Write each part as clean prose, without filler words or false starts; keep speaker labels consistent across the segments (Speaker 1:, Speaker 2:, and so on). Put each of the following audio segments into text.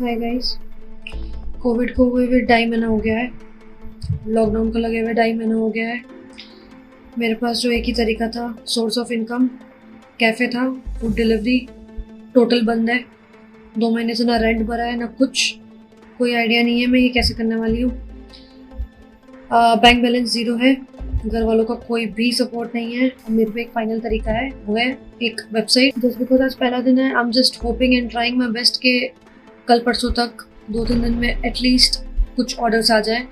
Speaker 1: Hi guys. Covid को हुए हुए 2.5 महीना हो गया है। लॉकडाउन को लगे हुए 2.5 महीना हो गया है। मेरे पास जो एक ही तरीका था सोर्स ऑफ इनकम, कैफ़े था, फूड डिलीवरी, टोटल बंद है। 2 महीने से ना रेंट भरा है ना कुछ। कोई आइडिया नहीं है मैं ये कैसे करने वाली हूँ। बैंक बैलेंस ज़ीरो है। घर वालों का कोई भी सपोर्ट नहीं है। अब मेरे पे एक फाइनल तरीका है, वो है एक वेबसाइट। जस्ट बिकॉज आज पहला दिन है, I am just hoping and trying my best के कल परसों तक 2-3 दिन में एटलीस्ट कुछ ऑर्डर्स आ जाए,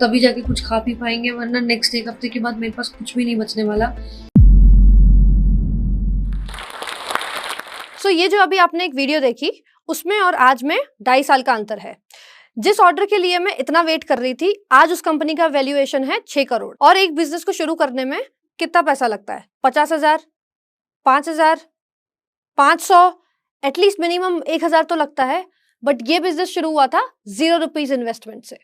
Speaker 1: तभी जाके कुछ खा पी पाएंगे, वरना नेक्स्ट एक हफ्ते के बाद मेरे पास कुछ भी नहीं बचने वाला।
Speaker 2: सो ये जो अभी आपने एक वीडियो देखी उसमें और आज में 2.5 साल का अंतर है। जिस ऑर्डर के लिए मैं इतना वेट कर रही थी, आज उस कंपनी का वैल्यूएशन है 6 करोड़। और एक बिजनेस को शुरू करने में कितना पैसा लगता है? 50,000, 5,000, 500, एटलीस्ट मिनिमम 1,000 तो लगता है। बट ये बिजनेस शुरू हुआ था 0 रुपीज इन्वेस्टमेंट से,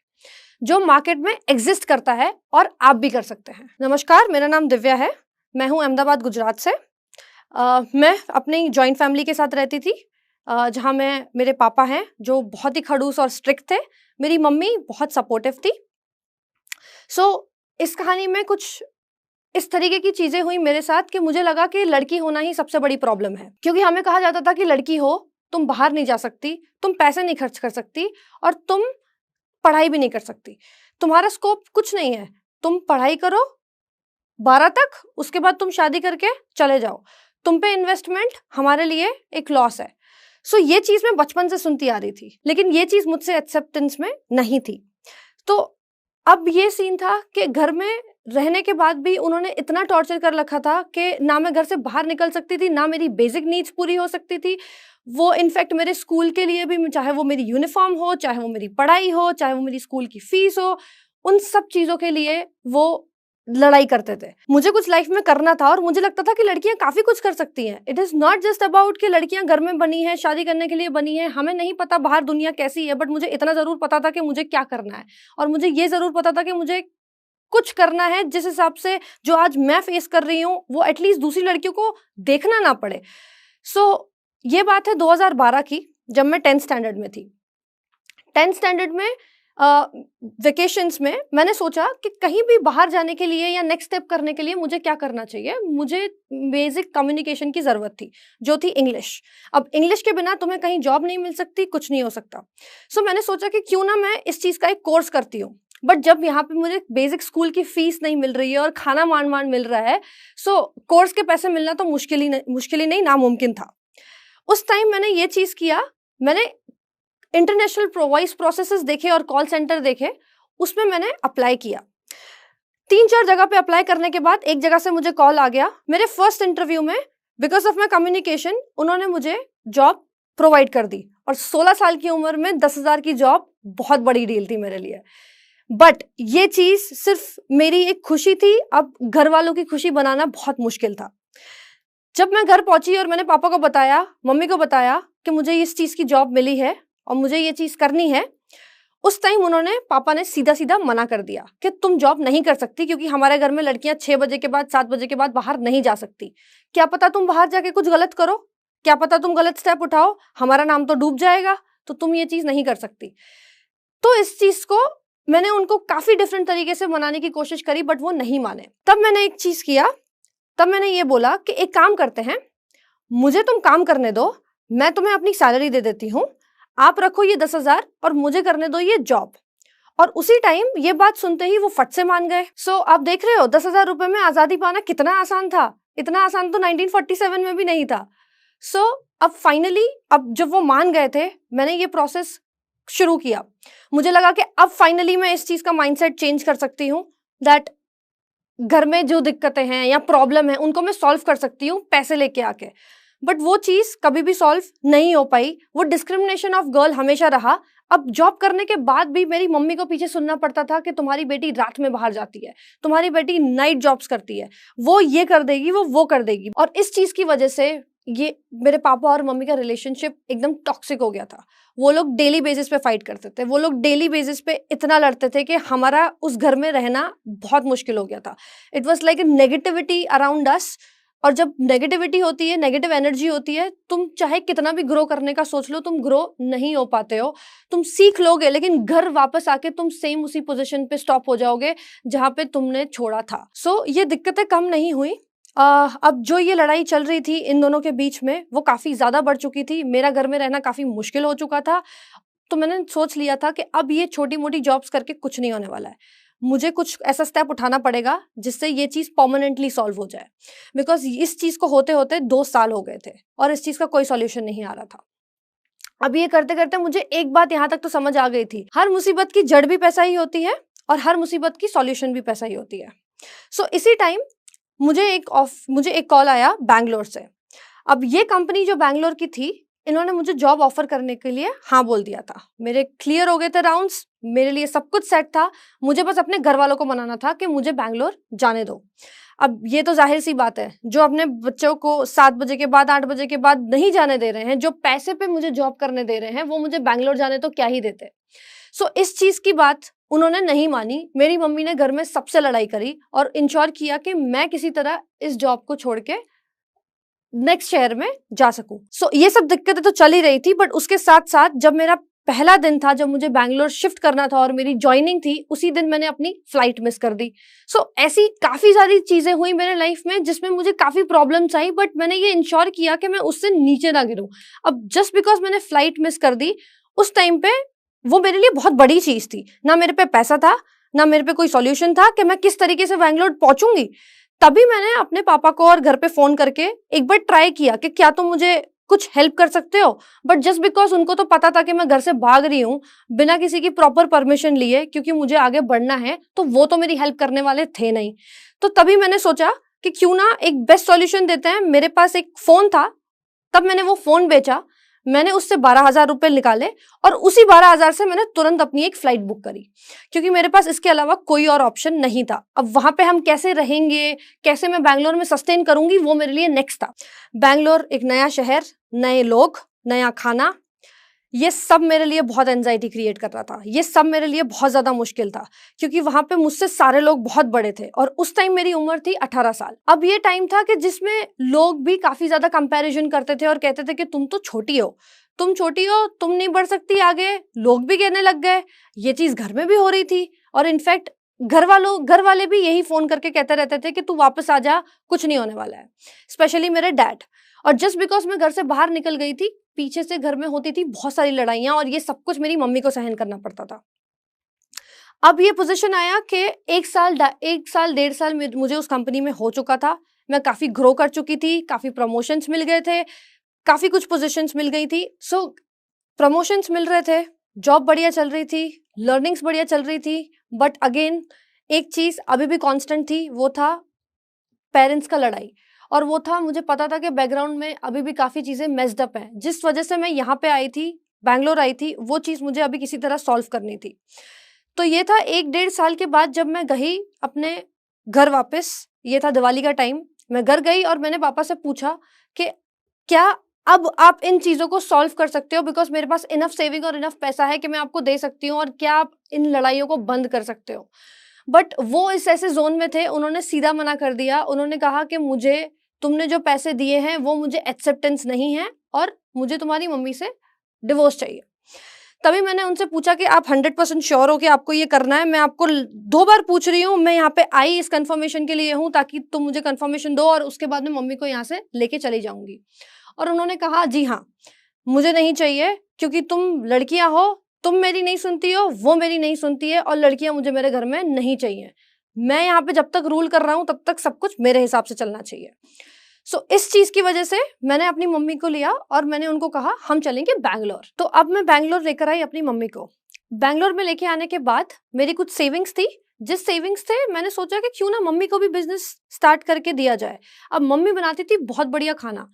Speaker 2: जो मार्केट में एग्जिस्ट करता है और आप भी कर सकते हैं। नमस्कार, मेरा नाम दिव्या है। मैं हूँ अहमदाबाद, गुजरात से। मैं अपनी जॉइंट फैमिली के साथ रहती थी, जहाँ मेरे पापा हैं जो बहुत ही खड़ूस और स्ट्रिक्ट थे। मेरी मम्मी बहुत सपोर्टिव थी। इस कहानी में कुछ इस तरीके की चीजें हुई मेरे साथ कि मुझे लगा कि लड़की होना ही सबसे बड़ी प्रॉब्लम है, क्योंकि हमें कहा जाता था कि लड़की हो, तुम बाहर नहीं जा सकती, तुम पैसे नहीं खर्च कर सकती और तुम पढ़ाई भी नहीं कर सकती। तुम्हारा स्कोप कुछ नहीं है, तुम पढ़ाई करो 12 तक, उसके बाद तुम शादी करके चले जाओ, तुम पे इन्वेस्टमेंट हमारे लिए एक लॉस है। ये चीज मैं बचपन से सुनती आ रही थी, लेकिन ये चीज मुझसे एक्सेप्टेंस में नहीं थी। तो अब ये सीन था कि घर में रहने के बाद भी उन्होंने इतना टॉर्चर कर रखा था कि ना मैं घर से बाहर निकल सकती थी, ना मेरी बेसिक नीड्स पूरी हो सकती थी। वो इनफैक्ट मेरे स्कूल के लिए भी, चाहे वो मेरी यूनिफॉर्म हो, चाहे वो मेरी पढ़ाई हो, चाहे वो मेरी स्कूल की फीस हो, उन सब चीजों के लिए वो लड़ाई करते थे। मुझे कुछ लाइफ में करना था और मुझे लगता था कि लड़कियां काफी कुछ कर सकती हैं। It is not just about कि लड़कियां घर में बनी हैं, शादी करने के लिए बनी हैं। हमें नहीं पता बाहर दुनिया कैसी है, बट मुझे इतना जरूर पता था कि मुझे क्या करना है। और मुझे ये जरूर पता था कि मुझे कुछ करना है जिस हिसाब से जो आज मैं फेस कर रही हूँ वो एटलीस्ट दूसरी लड़कियों को देखना ना पड़े। ये बात है 2012 की, जब मैं 10th स्टैंडर्ड में थी। 10th स्टैंडर्ड में वेकेशंस में मैंने सोचा कि कहीं भी बाहर जाने के लिए या नेक्स्ट स्टेप करने के लिए मुझे क्या करना चाहिए। मुझे बेसिक कम्युनिकेशन की जरूरत थी, जो थी इंग्लिश। अब इंग्लिश के बिना तुम्हें कहीं जॉब नहीं मिल सकती, कुछ नहीं हो सकता। मैंने सोचा कि क्यों ना मैं इस चीज का एक कोर्स करती हूँ। बट जब यहाँ पे मुझे बेसिक स्कूल की फीस नहीं मिल रही है और खाना मान मान मिल रहा है, कोर्स के पैसे मिलना तो मुश्किल ही नहीं, नामुमकिन था। उस टाइम मैंने ये चीज किया, मैंने इंटरनेशनल वॉइस प्रोसेसेस देखे और कॉल सेंटर देखे, उसमें मैंने अप्लाई किया। 3-4 जगह पे अप्लाई करने के बाद एक जगह से मुझे कॉल आ गया। मेरे फर्स्ट इंटरव्यू में बिकॉज ऑफ माई कम्युनिकेशन उन्होंने मुझे जॉब प्रोवाइड कर दी। और 16 साल की उम्र में 10,000 की जॉब बहुत बड़ी डील थी मेरे लिए। बट ये चीज सिर्फ मेरी एक खुशी थी, अब घर वालों की खुशी बनाना बहुत मुश्किल था। जब मैं घर पहुंची और मैंने पापा को बताया, मम्मी को बताया कि मुझे इस चीज की जॉब मिली है और मुझे ये चीज करनी है, उस टाइम पापा ने सीधा सीधा मना कर दिया कि तुम जॉब नहीं कर सकती, क्योंकि हमारे घर में लड़कियां 6 बजे के बाद 7 बजे के बाद बाहर नहीं जा सकती। क्या पता तुम बाहर जाके कुछ गलत करो, क्या पता तुम गलत स्टेप उठाओ, हमारा नाम तो डूब जाएगा, तो तुम ये चीज नहीं कर सकती। तो इस चीज को मैंने उनको काफी डिफरेंट तरीके से मनाने की कोशिश करी, बट वो नहीं माने। तब मैंने एक चीज किया, तब मैंने ये बोला कि एक काम करते हैं, मुझे तुम काम करने दो, मैं तुम्हें अपनी सैलरी दे देती हूँ, आप रखो ये 10,000 और मुझे करने दो ये जॉब। और उसी टाइम ये बात सुनते ही वो फट से मान गए। आप देख रहे हो 10,000 रुपए में आजादी पाना कितना आसान था। इतना आसान तो 1947 में भी नहीं था। अब फाइनली, अब जब वो मान गए थे, मैंने ये प्रोसेस शुरू किया। मुझे लगा कि अब फाइनली मैं इस चीज का माइंडसेट चेंज कर सकती हूँ, दैट घर में जो दिक्कतें हैं या प्रॉब्लम है उनको मैं सॉल्व कर सकती हूँ पैसे लेके आके। बट वो चीज कभी भी सॉल्व नहीं हो पाई। वो डिस्क्रिमिनेशन ऑफ गर्ल हमेशा रहा। अब जॉब करने के बाद भी मेरी मम्मी को पीछे सुनना पड़ता था कि तुम्हारी बेटी रात में बाहर जाती है, तुम्हारी बेटी नाइट जॉब्स करती है, वो ये कर देगी, वो कर देगी। और इस चीज की वजह से ये मेरे पापा और मम्मी का रिलेशनशिप एकदम टॉक्सिक हो गया था। वो लोग डेली बेसिस पे फाइट करते थे, वो लोग डेली बेसिस पे इतना लड़ते थे कि हमारा उस घर में रहना बहुत मुश्किल हो गया था। It was like a negativity around us, और जब नेगेटिविटी होती है, नेगेटिव एनर्जी होती है, तुम चाहे कितना भी ग्रो करने का सोच लो, तुम ग्रो नहीं हो पाते हो। तुम सीख लोगे लेकिन घर वापस आके तुम सेम उसी पोजीशन पे स्टॉप हो जाओगे जहां पे तुमने छोड़ा था। सो ये दिक्कतें कम नहीं हुई। अब जो ये लड़ाई चल रही थी इन दोनों के बीच में, वो काफी ज्यादा बढ़ चुकी थी। मेरा घर में रहना काफी मुश्किल हो चुका था। तो मैंने सोच लिया था कि अब ये छोटी मोटी जॉब्स करके कुछ नहीं होने वाला है। मुझे कुछ ऐसा स्टेप उठाना पड़ेगा जिससे ये चीज परमानेंटली सॉल्व हो जाए। बिकॉज इस चीज को होते होते 2 साल हो गए थे और इस चीज का कोई सॉल्यूशन नहीं आ रहा था। अब ये करते करते मुझे एक बात यहाँ तक तो समझ आ गई थी, हर मुसीबत की जड़ भी पैसा ही होती है और हर मुसीबत की सॉल्यूशन भी पैसा ही होती है। सो इसी टाइम मुझे एक कॉल आया बैंगलोर से। अब ये कंपनी जो बैंगलोर की थी, इन्होंने मुझे जॉब ऑफर करने के लिए हाँ बोल दिया था। मेरे क्लियर हो गए थे राउंड्स, मेरे लिए सब कुछ सेट था। मुझे बस अपने घर वालों को मनाना था कि मुझे बैंगलोर जाने दो। अब ये तो जाहिर सी बात है, जो अपने बच्चों को 7 बजे के बाद 8 बजे के बाद नहीं जाने दे रहे हैं, जो पैसे पे मुझे जॉब करने दे रहे हैं, वो मुझे बैंगलोर जाने तो क्या ही देते। सो इस चीज की बात उन्होंने नहीं मानी। मेरी मम्मी ने घर में सबसे लड़ाई करी और इंश्योर किया कि मैं किसी तरह इस जॉब को छोड़ के नेक्स्ट शहर में जा सकूं। सो ये सब दिक्कतें तो चल ही रही थी, बट उसके साथ साथ जब मेरा पहला दिन था, जब मुझे बैंगलोर शिफ्ट करना था और मेरी ज्वाइनिंग थी, उसी दिन मैंने अपनी फ्लाइट मिस कर दी। सो ऐसी काफी सारी चीजें हुई मेरे लाइफ में जिसमें मुझे काफी प्रॉब्लम्स आई, बट मैंने ये इंश्योर किया कि मैं उससे नीचे ना गिरूं। अब जस्ट बिकॉज मैंने फ्लाइट मिस कर दी, उस टाइम पे वो मेरे लिए बहुत बड़ी चीज थी। ना मेरे पे पैसा था, ना मेरे पे कोई सॉल्यूशन था कि मैं किस तरीके से बैंगलोर पहुंचूंगी। तभी मैंने अपने पापा को और घर पे फोन करके एक बार ट्राई किया कि क्या तुम मुझे कुछ हेल्प कर सकते हो। बट जस्ट बिकॉज उनको तो पता था कि मैं घर से भाग रही हूँ बिना किसी की प्रॉपर परमिशन लिए, क्योंकि मुझे आगे बढ़ना है, तो वो तो मेरी हेल्प करने वाले थे नहीं। तो तभी मैंने सोचा कि क्यों ना एक बेस्ट सॉल्यूशन देते हैं। मेरे पास एक फोन था, तब मैंने वो फोन बेचा, मैंने उससे 12,000 रुपए निकाले और उसी 12,000 से मैंने तुरंत अपनी एक फ्लाइट बुक करी, क्योंकि मेरे पास इसके अलावा कोई और ऑप्शन नहीं था। अब वहां पे हम कैसे रहेंगे, कैसे मैं बैंगलोर में सस्टेन करूंगी, वो मेरे लिए नेक्स्ट था। बैंगलोर एक नया शहर, नए लोग, नया खाना, ये सब मेरे लिए बहुत एंजाइटी क्रिएट कर रहा था। ये सब मेरे लिए बहुत ज्यादा मुश्किल था, क्योंकि वहां पे मुझसे सारे लोग बहुत बड़े थे और उस टाइम मेरी उम्र थी 18 साल। अब ये टाइम था कि जिसमें लोग भी काफी ज्यादा कंपैरिजन करते थे और कहते थे कि तुम तो छोटी हो, तुम छोटी हो, तुम नहीं बढ़ सकती आगे। लोग भी कहने लग गए। ये चीज घर में भी हो रही थी और इनफैक्ट घर वाले भी यही फोन करके कहते रहते थे कि तू वापस आ जा, कुछ नहीं होने वाला है, स्पेशली मेरे डैड। और जस्ट बिकॉज मैं घर से बाहर निकल गई थी, पीछे से घर में होती थी बहुत सारी लड़ाइयां और ये सब कुछ मेरी मम्मी को सहन करना पड़ता था। अब ये पोजीशन आया कि 1 साल 1.5 साल मुझे उस कंपनी में हो चुका था। मैं काफी ग्रो कर चुकी थी, काफी प्रमोशंस मिल गए थे, काफी कुछ पोजीशंस मिल गई थी। सो प्रमोशंस मिल रहे थे, जॉब बढ़िया चल रही थी, लर्निंग्स बढ़िया चल रही थी। बट अगेन एक चीज अभी भी कांस्टेंट थी, वो था पेरेंट्स का लड़ाई। और वो था, मुझे पता था कि बैकग्राउंड में अभी भी काफी चीजें मेस्ड अप हैं। जिस वजह से मैं यहाँ पे आई थी, बैंगलोर आई थी, वो चीज मुझे अभी किसी तरह सॉल्व करनी थी। तो ये था 1-1.5 साल के बाद जब मैं गई अपने घर वापस। ये था दिवाली का टाइम। मैं घर गई और मैंने पापा से पूछा कि क्या अब आप इन चीजों को सॉल्व कर सकते हो, बिकॉज मेरे पास इनफ सेविंग और इनफ पैसा है कि मैं आपको दे सकती हूँ, और क्या आप इन लड़ाइयों को बंद कर सकते हो। बट वो इस ऐसे जोन में थे, उन्होंने सीधा मना कर दिया। उन्होंने कहा कि मुझे तुमने जो पैसे दिए हैं वो मुझे एक्सेप्टेंस नहीं है और मुझे तुम्हारी मम्मी से डिवोर्स चाहिए। तभी मैंने उनसे पूछा कि आप 100% श्योर हो कि आपको ये करना है? मैं आपको 2 बार पूछ रही हूँ, मैं यहाँ पे आई इस कंफर्मेशन के लिए हूँ ताकि तुम मुझे कंफर्मेशन दो और उसके बाद में मम्मी को यहाँ से लेके चली जाऊंगी। और उन्होंने कहा जी हाँ, मुझे नहीं चाहिए, क्योंकि तुम लड़कियां हो, तुम मेरी नहीं सुनती हो, वो मेरी नहीं सुनती है, और लड़कियां मुझे मेरे घर में नहीं चाहिए। मैं यहाँ पे जब तक रूल कर रहा हूँ तब तक सब कुछ मेरे हिसाब से चलना चाहिए। सो इस चीज की वजह से मैंने अपनी मम्मी को लिया और मैंने उनको कहा हम चलेंगे बैंगलोर। तो अब मैं बैंगलोर लेकर आई अपनी मम्मी को। बैंगलोर में लेके आने के बाद मेरी कुछ सेविंग्स थी। जिस सेविंग्स थे, मैंने सोचा कि क्यों ना मम्मी को भी बिजनेस स्टार्ट करके दिया जाए। अब मम्मी बनाती थी बहुत बढ़िया खाना,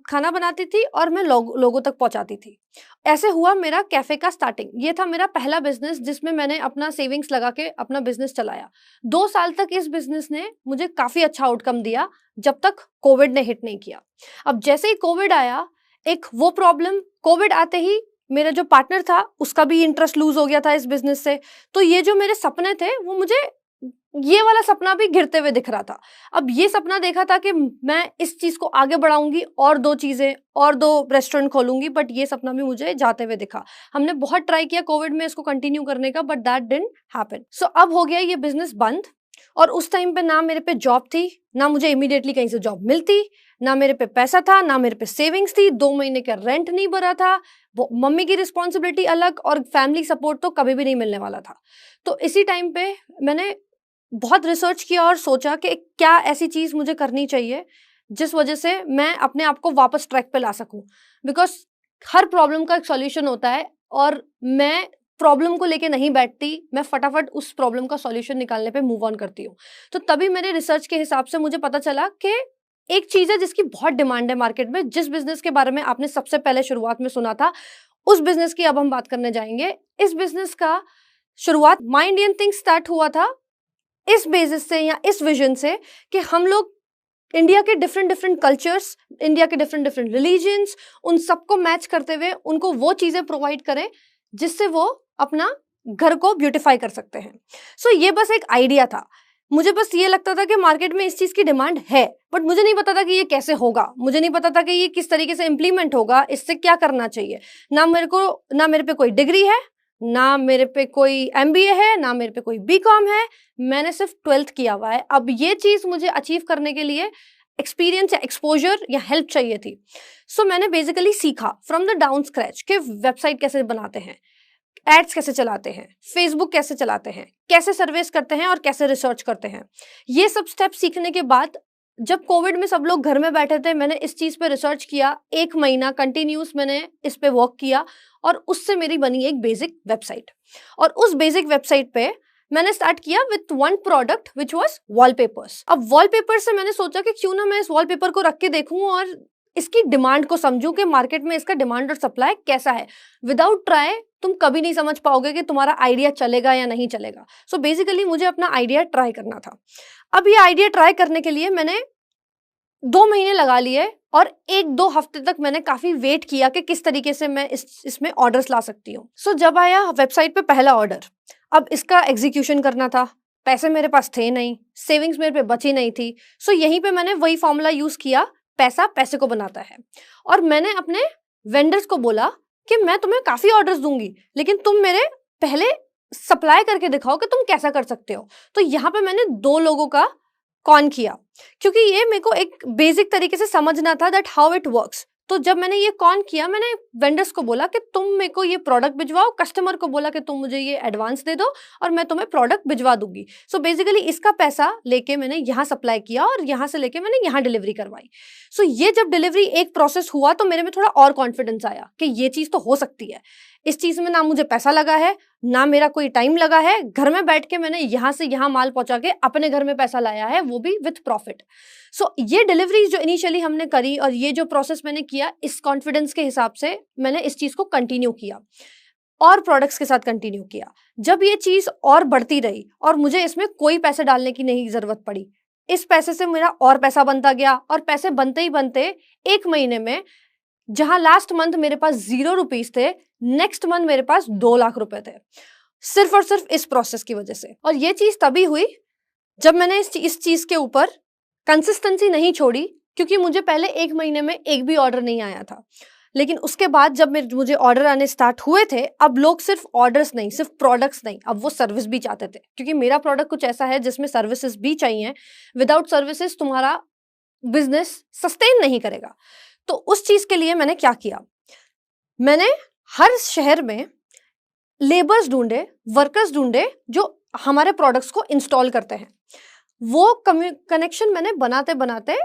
Speaker 2: खाना बनाती थी और मैं लोगों तक पहुंचाती थी। ऐसे हुआ मेरा कैफे का स्टार्टिंग। ये था मेरा पहला बिजनेस जिसमें मैंने अपना सेविंग्स लगा के अपना बिजनेस चलाया। 2 साल तक इस बिजनेस ने मुझे काफी अच्छा आउटकम दिया, जब तक कोविड ने हिट नहीं किया। अब जैसे ही कोविड आया, एक वो प्रॉब्लम, कोविड आते ही मेरा जो पार्टनर था उसका भी इंटरेस्ट लूज हो गया था इस बिजनेस से। तो ये जो मेरे सपने थे वो मुझे ये वाला सपना भी गिरते हुए दिख रहा था। अब ये सपना देखा था कि मैं इस चीज को आगे बढ़ाऊंगी और 2 चीजें और 2 रेस्टोरेंट खोलूंगी, बट ये सपना भी मुझे जाते हुए दिखा। हमने बहुत ट्राई किया कोविड में इसको कंटिन्यू करने का, बट दैट डिडंट हैपन। सो अब हो गया ये बिजनेस बंद, और उस टाइम पे ना मेरे पे जॉब थी, ना मुझे इमीडिएटली कहीं से जॉब मिलती, ना मेरे पे पैसा था, ना मेरे पे सेविंग्स थी, 2 महीने का रेंट नहीं भरा था, मम्मी की रिस्पॉन्सिबिलिटी अलग, और फैमिली सपोर्ट तो कभी भी नहीं मिलने वाला था। तो इसी टाइम पे मैंने बहुत रिसर्च किया और सोचा कि क्या ऐसी चीज मुझे करनी चाहिए जिस वजह से मैं अपने आप को वापस ट्रैक पे ला सकूं, बिकॉज हर प्रॉब्लम का एक सॉल्यूशन होता है, और मैं प्रॉब्लम को लेके नहीं बैठती, मैं फटाफट उस प्रॉब्लम का सॉल्यूशन निकालने पे मूव ऑन करती हूँ। तो तभी मेरे रिसर्च के हिसाब से मुझे पता चला कि एक चीज है जिसकी बहुत डिमांड है मार्केट में, जिस बिजनेस के बारे में आपने सबसे पहले शुरुआत में सुना था, उस बिजनेस की अब हम बात करने जाएंगे। इस बिजनेस का शुरुआत माई इंडियन थिंग स्टार्ट हुआ था इस बेसिस से या इस विजन से कि हम लोग इंडिया के डिफरेंट डिफरेंट कल्चर्स, इंडिया के डिफरेंट डिफरेंट रिलीजन्स, उन सबको मैच करते हुए उनको वो चीजें प्रोवाइड करें जिससे वो अपना घर को ब्यूटिफाई कर सकते हैं। सो ये बस एक आइडिया था। मुझे बस ये लगता था कि मार्केट में इस चीज की डिमांड है, बट मुझे नहीं पता था कि ये कैसे होगा, मुझे नहीं पता था कि ये किस तरीके से इंप्लीमेंट होगा, इससे क्या करना चाहिए। ना मेरे पे कोई डिग्री है, ना मेरे पे कोई एमबीए है, ना मेरे पे कोई बीकॉम है, मैंने सिर्फ 12th किया हुआ है। अब ये चीज मुझे अचीव करने के लिए एक्सपीरियंस या एक्सपोजर या हेल्प चाहिए थी। सो मैंने बेसिकली सीखा फ्रॉम द डाउन स्क्रैच कि वेबसाइट कैसे बनाते हैं, एड्स कैसे चलाते हैं, फेसबुक कैसे चलाते हैं, कैसे सर्विस करते हैं और कैसे रिसर्च करते हैं। ये सब स्टेप सीखने के बाद जब कोविड में सब लोग घर में बैठे थे, मैंने इस चीज पे रिसर्च किया, 1 महीना कंटिन्यूस मैंने इस पे वर्क किया, और उससे मेरी बनी एक बेसिक वेबसाइट। और उस बेसिक वेबसाइट पे मैंने स्टार्ट किया with one product which was wallpapers. अब वॉलपेपर से मैंने सोचा कि क्यों ना मैं इस वॉलपेपर को रख के देखूं और इसकी डिमांड को समझूं कि मार्केट में इसका डिमांड और सप्लाई कैसा है। विदाउट ट्राई तुम कभी नहीं समझ पाओगे कि तुम्हारा आइडिया चलेगा या नहीं चलेगा। सो बेसिकली मुझे अपना आइडिया ट्राई करना था। अब ये आइडिया ट्राई करने के लिए मैंने 2 महीने लगा लिए, और 1-2 हफ्ते तक मैंने काफी वेट किया कि किस तरीके से मैं इसमें ऑर्डर्स ला सकती हूँ। सो जब आया वेबसाइट पे पहला ऑर्डर, अब इसका एग्जीक्यूशन करना था, पैसे मेरे पास थे नहीं, सेविंग्स मेरे पे बची नहीं थी। सो यहीं पे मैंने वही फॉर्मूला यूज किया, पैसा पैसे को बनाता है। और मैंने अपने वेंडर्स को बोला कि मैं तुम्हें काफी ऑर्डर्स दूंगी, लेकिन तुम मेरे पहले सप्लाई करके दिखाओ कि तुम कैसा कर सकते हो। तो यहाँ पे मैंने 2 लोगों का कॉन किया, क्योंकि ये मेरे को एक बेसिक तरीके से समझना था दैट हाउ इट वर्क्स। तो जब मैंने ये कॉन किया, मैंने वेंडर्स को बोला कि तुम मेरे को ये प्रोडक्ट भिजवाओ, कस्टमर को बोला कि तुम मुझे ये एडवांस दे दो और मैं तुम्हें प्रोडक्ट भिजवा दूंगी। सो बेसिकली इसका पैसा लेके मैंने यहाँ सप्लाई किया और यहाँ से लेके मैंने यहाँ डिलीवरी करवाई। सो ये जब डिलीवरी एक प्रोसेस हुआ तो मेरे में थोड़ा और कॉन्फिडेंस आया कि ये चीज तो हो सकती है। इस चीज में ना मुझे पैसा लगा है, ना मेरा कोई टाइम लगा है, घर में बैठ के मैंने यहाँ से यहाँ माल पहुंचा के अपने घर में पैसा लाया है, वो भी विथ प्रॉफिट। सो ये डिलीवरी जो इनिशियली हमने करी और ये जो प्रोसेस मैंने किया, इस कॉन्फिडेंस के हिसाब से मैंने इस चीज को कंटिन्यू किया और प्रोडक्ट्स के साथ कंटिन्यू किया। जब ये चीज और बढ़ती रही और मुझे इसमें कोई पैसे डालने की नहीं जरूरत पड़ी, इस पैसे से मेरा और पैसा बनता गया, और पैसे बनते ही बनते 1 महीने में जहां लास्ट मंथ मेरे पास 0 रुपीज थे, नेक्स्ट मंथ मेरे पास 2 लाख रुपए थे, सिर्फ और सिर्फ इस प्रोसेस की वजह से। और ये चीज तभी हुई जब मैंने इस चीज के ऊपर कंसिस्टेंसी नहीं छोड़ी, क्योंकि मुझे पहले 1 महीने में एक भी ऑर्डर नहीं आया था। लेकिन उसके बाद जब मुझे ऑर्डर आने स्टार्ट हुए थे, अब लोग सिर्फ ऑर्डर्स नहीं, सिर्फ प्रोडक्ट्स नहीं, अब वो सर्विस भी चाहते थे, क्योंकि मेरा प्रोडक्ट कुछ ऐसा है जिसमें सर्विसेज भी चाहिए। विदाउट सर्विसेज तुम्हारा बिजनेस सस्टेन नहीं करेगा। तो उस चीज के लिए मैंने क्या किया, मैंने हर शहर में लेबर्स ढूंढे, वर्कर्स ढूंढे जो हमारे प्रोडक्ट्स को इंस्टॉल करते हैं। वो कनेक्शन मैंने बनाते बनाते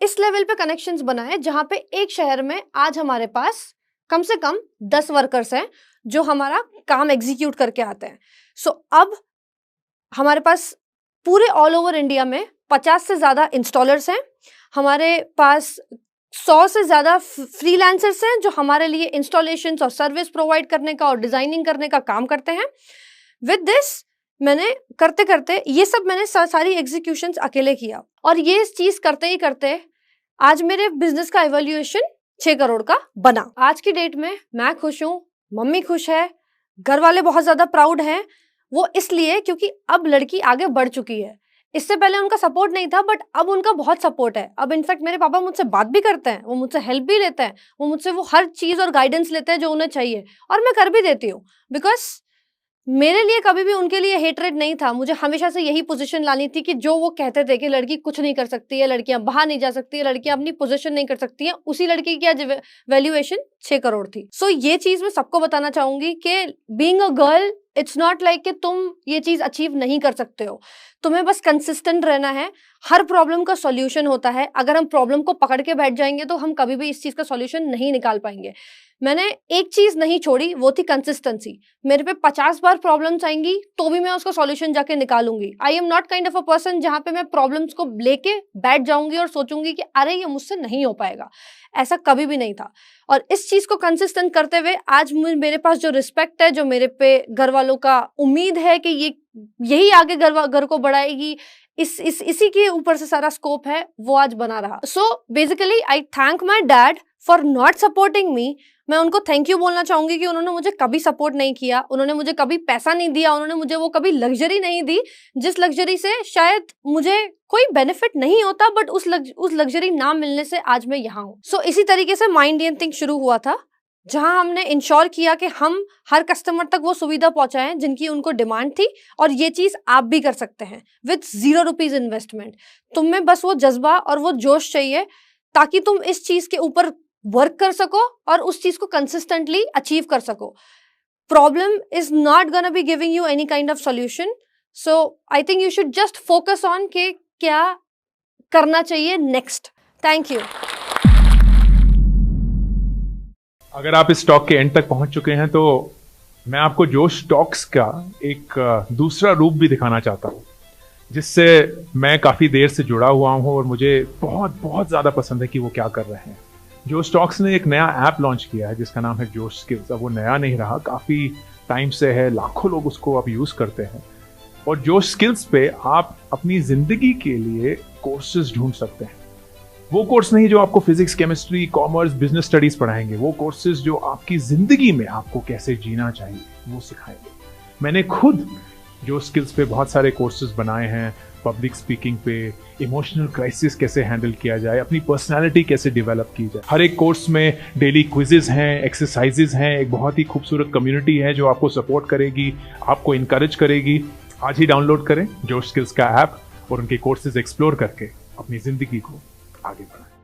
Speaker 2: इस लेवल पे कनेक्शंस बनाए जहां पे एक शहर में आज हमारे पास कम से कम 10 वर्कर्स हैं जो हमारा काम एग्जीक्यूट करके आते हैं। सो अब हमारे पास पूरे ऑल ओवर इंडिया में 50 से ज्यादा इंस्टॉलर्स हैं, हमारे पास 100 से ज्यादा फ्रीलांसर्स हैं जो हमारे लिए इंस्टॉलेशन और सर्विस प्रोवाइड करने का और डिजाइनिंग करने का काम करते हैं। विद दिस मैंने करते करते ये सब मैंने सारी एग्जीक्यूशंस अकेले किया, और ये चीज करते ही करते आज मेरे बिजनेस का इवैल्यूएशन 6 करोड़ का बना। आज की डेट में मैं खुश हूँ, मम्मी खुश है, घर वाले बहुत ज्यादा प्राउड हैं, वो इसलिए क्योंकि अब लड़की आगे बढ़ चुकी है। इससे पहले उनका सपोर्ट नहीं था, बट अब उनका बहुत सपोर्ट है। अब इनफैक्ट मेरे पापा मुझसे बात भी करते हैं, वो मुझसे हेल्प भी लेते हैं, वो मुझसे वो हर चीज और गाइडेंस लेते हैं जो उन्हें चाहिए, और मैं कर भी देती हूँ। बिकॉज मेरे लिए कभी भी उनके लिए हेटरेट नहीं था। मुझे हमेशा से यही पोजीशन लानी थी कि जो वो कहते थे कि लड़की कुछ नहीं कर सकती है, लड़कियां बाहर नहीं जा सकती है, लड़कियां अपनी पोजीशन नहीं कर सकती हैं, उसी लड़की की आज वैल्यूएशन 6 करोड़ थी। सो ये चीज मैं सबको बताना चाहूंगी कि being a girl it's not like कि तुम ये चीज अचीव नहीं कर सकते हो। तुम्हें बस कंसिस्टेंट रहना है। हर प्रॉब्लम का सॉल्यूशन होता है। अगर हम प्रॉब्लम को पकड़ के बैठ जाएंगे तो हम कभी भी इस चीज का सॉल्यूशन नहीं निकाल पाएंगे। मैंने एक चीज नहीं छोड़ी, वो थी कंसिस्टेंसी। मेरे पे 50 बार प्रॉब्लम्स आएंगी तो भी मैं उसका सॉल्यूशन जाके निकालूंगी। I am not kind of a person जहां पे मैं प्रॉब्लम्स को लेके बैठ जाऊंगी और सोचूंगी कि अरे ये मुझसे नहीं हो पाएगा। ऐसा कभी भी नहीं था। और इस चीज को कंसिस्टेंट करते हुए आज मेरे पास जो रिस्पेक्ट है, जो मेरे पे घर वालों का उम्मीद है कि ये यही आगे घर को बढ़ाएगी, इसी के ऊपर से सारा स्कोप है, वो आज बना रहा। So basically I thank my dad for not supporting me. मैं उनको थैंक यू बोलना चाहूंगी कि उन्होंने मुझे कभी सपोर्ट नहीं किया, उन्होंने मुझे कभी पैसा नहीं दिया, उन्होंने मुझे वो कभी लग्जरी नहीं दी जिस लग्जरी से शायद मुझे कोई बेनिफिट नहीं होता, बट उस लग्जरी ना मिलने से आज मैं यहाँ हूँ। सो इसी तरीके से माय इंडियन थिंग शुरू हुआ था, जहां हमने इंश्योर किया कि हम हर कस्टमर तक वो सुविधा पहुंचाएं जिनकी उनको डिमांड थी। और ये चीज आप भी कर सकते हैं विद 0 रुपीज इन्वेस्टमेंट। तुम में बस वो जज्बा और वो जोश चाहिए ताकि तुम इस चीज के ऊपर वर्क कर सको और उस चीज को कंसिस्टेंटली अचीव कर सको। Problem is not gonna be giving you any kind of solution. So I think you should just focus on कि क्या करना चाहिए नेक्स्ट। Thank you.
Speaker 3: अगर आप इस टॉक के एंड तक पहुंच चुके हैं तो मैं आपको जोश टॉक्स का एक दूसरा रूप भी दिखाना चाहता हूं, जिससे मैं काफ़ी देर से जुड़ा हुआ हूं और मुझे बहुत बहुत ज़्यादा पसंद है कि वो क्या कर रहे हैं। जोश टॉक्स ने एक नया ऐप लॉन्च किया है जिसका नाम है जोश स्किल्स। अब वो नया नहीं रहा, काफ़ी टाइम से है, लाखों लोग उसको अब यूज़ करते हैं। और जोश स्किल्स पे आप अपनी ज़िंदगी के लिए कोर्सेज ढूंढ सकते हैं। वो कोर्स नहीं जो आपको physics, chemistry, commerce, business studies पढ़ाएंगे, वो कोर्सेज जो आपकी जिंदगी में आपको कैसे जीना चाहिए वो सिखाएंगे। मैंने खुद जो स्किल्स पे बहुत सारे कोर्सेज बनाए हैं, पब्लिक स्पीकिंग पे, इमोशनल क्राइसिस कैसे हैंडल किया जाए, अपनी पर्सनालिटी कैसे डेवलप की जाए। हर एक कोर्स में डेली क्विजेज हैं, एक्सरसाइजेज हैं, एक बहुत ही खूबसूरत कम्युनिटी है जो आपको सपोर्ट करेगी, आपको इनकरेज करेगी। आज ही डाउनलोड करें जोश स्किल्स का ऐप और उनके कोर्सेज एक्सप्लोर करके अपनी जिंदगी को आगे बढ़ाएं।